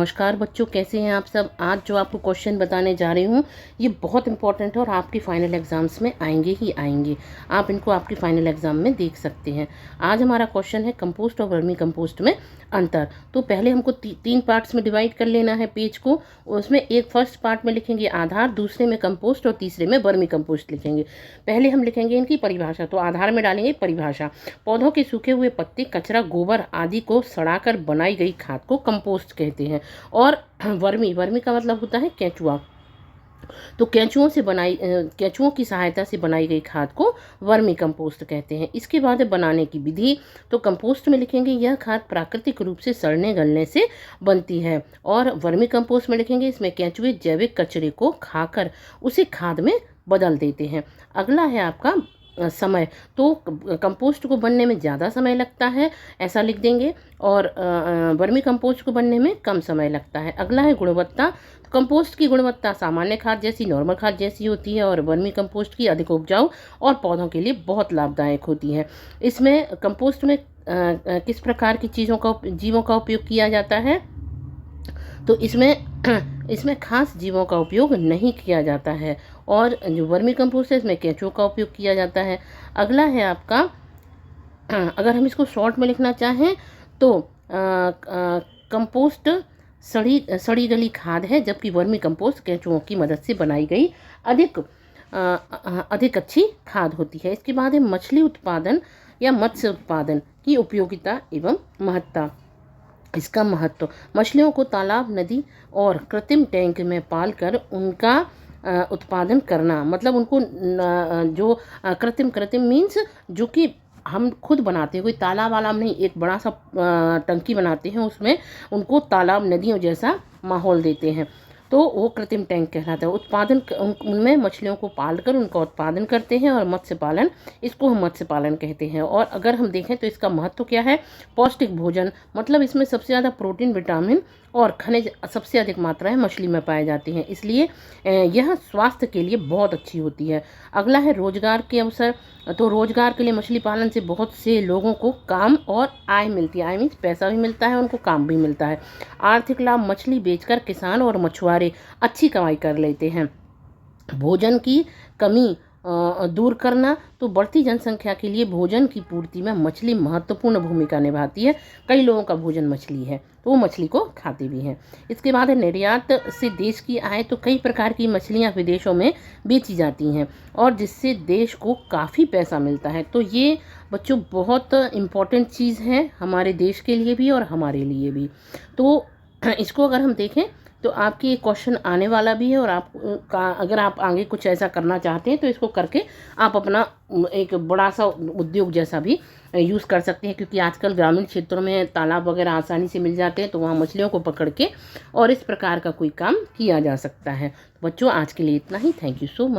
नमस्कार बच्चों, कैसे हैं आप सब। आज जो आपको क्वेश्चन बताने जा रही हूँ ये बहुत इंपॉर्टेंट है और आपके फाइनल एग्जाम्स में आएंगे ही आएंगे। आप इनको आपके फाइनल एग्जाम में देख सकते हैं। आज हमारा क्वेश्चन है कंपोस्ट और वर्मी कंपोस्ट में अंतर। तो पहले हमको तीन पार्ट्स में डिवाइड कर लेना है पेज को। उसमें एक फर्स्ट पार्ट में लिखेंगे आधार, दूसरे में कंपोस्ट और तीसरे में वर्मी कंपोस्ट लिखेंगे। पहले हम लिखेंगे इनकी परिभाषा। तो आधार में डालेंगे परिभाषा। पौधों के सूखे हुए पत्ते, कचरा, गोबर आदि को सड़ाकर बनाई गई खाद को कंपोस्ट कहते हैं। और वर्मी वर्मी का मतलब होता है केंचुआ। तो केंचुओं की सहायता से बनाई गई खाद को वर्मी कंपोस्ट कहते हैं। इसके बाद बनाने की विधि। तो कंपोस्ट में लिखेंगे यह खाद प्राकृतिक रूप से सड़ने गलने से बनती है। और वर्मी कंपोस्ट में लिखेंगे इसमें केंचुए जैविक कचरे को खाकर उसे खाद में बदल देते हैं। अगला है आपका समय। तो कंपोस्ट को बनने में ज़्यादा समय लगता है, ऐसा लिख देंगे। और वर्मी कंपोस्ट को बनने में कम समय लगता है। अगला है गुणवत्ता। तो कंपोस्ट की गुणवत्ता सामान्य खाद जैसी, नॉर्मल खाद जैसी होती है और वर्मी कंपोस्ट की अधिक उपजाऊ और पौधों के लिए बहुत लाभदायक होती है। इसमें कंपोस्ट में किस प्रकार की जीवों का उपयोग किया जाता है। तो इसमें खास जीवों का उपयोग नहीं किया जाता है। और जो वर्मी कंपोस्ट है इसमें केंचुओं का उपयोग किया जाता है। अगला है आपका, अगर हम इसको शॉर्ट में लिखना चाहें तो कंपोस्ट सड़ी गली खाद है, जबकि वर्मी कंपोस्ट केंचुओं की मदद से बनाई गई अधिक अच्छी खाद होती है। इसके बाद है मछली उत्पादन या मत्स्य उत्पादन की उपयोगिता एवं महत्ता। इसका महत्व, मछलियों को तालाब, नदी और कृत्रिम टैंक में पालकर उनका उत्पादन करना। मतलब उनको जो कृत्रिम मीन्स जो कि हम खुद बनाते हैं, कोई तालाब वालाब नहीं, एक बड़ा सा टंकी बनाते हैं, उसमें उनको तालाब नदियों जैसा माहौल देते हैं, तो वो कृत्रिम टैंक कहलाता है। उनमें मछलियों को पालकर उनका उत्पादन करते हैं और मत्स्य पालन, इसको हम मत्स्य पालन कहते हैं। और अगर हम देखें तो इसका महत्व क्या है, पौष्टिक भोजन, मतलब इसमें सबसे ज़्यादा प्रोटीन, विटामिन और खनिज सबसे अधिक मात्रा है मछली में पाए जाते हैं, इसलिए यह स्वास्थ्य के लिए बहुत अच्छी होती है। अगला है रोजगार के अवसर। तो रोजगार के लिए मछली पालन से बहुत से लोगों को काम और आय मिलती है। आय मीन्स पैसा भी मिलता है, उनको काम भी मिलता है। आर्थिक लाभ, मछली बेचकर किसान और मछुआरे अच्छी कमाई कर लेते हैं। भोजन की कमी दूर करना। तो बढ़ती जनसंख्या के लिए भोजन की पूर्ति में मछली महत्वपूर्ण भूमिका निभाती है। कई लोगों का भोजन मछली है तो वो मछली को खाते भी हैं। इसके बाद है निर्यात से देश की आय। तो कई प्रकार की मछलियां विदेशों में बेची जाती हैं और जिससे देश को काफ़ी पैसा मिलता है। तो ये बच्चों बहुत इम्पॉर्टेंट चीज़ है हमारे देश के लिए भी और हमारे लिए भी। तो इसको अगर हम देखें तो आपकी एक क्वेश्चन आने वाला भी है और अगर आप आगे कुछ ऐसा करना चाहते हैं तो इसको करके आप अपना एक बड़ा सा उद्योग जैसा भी यूज़ कर सकते हैं, क्योंकि आजकल ग्रामीण क्षेत्रों में तालाब वगैरह आसानी से मिल जाते हैं, तो वहाँ मछलियों को पकड़ के और इस प्रकार का कोई काम किया जा सकता है। बच्चों आज के लिए इतना ही। Thank you so much.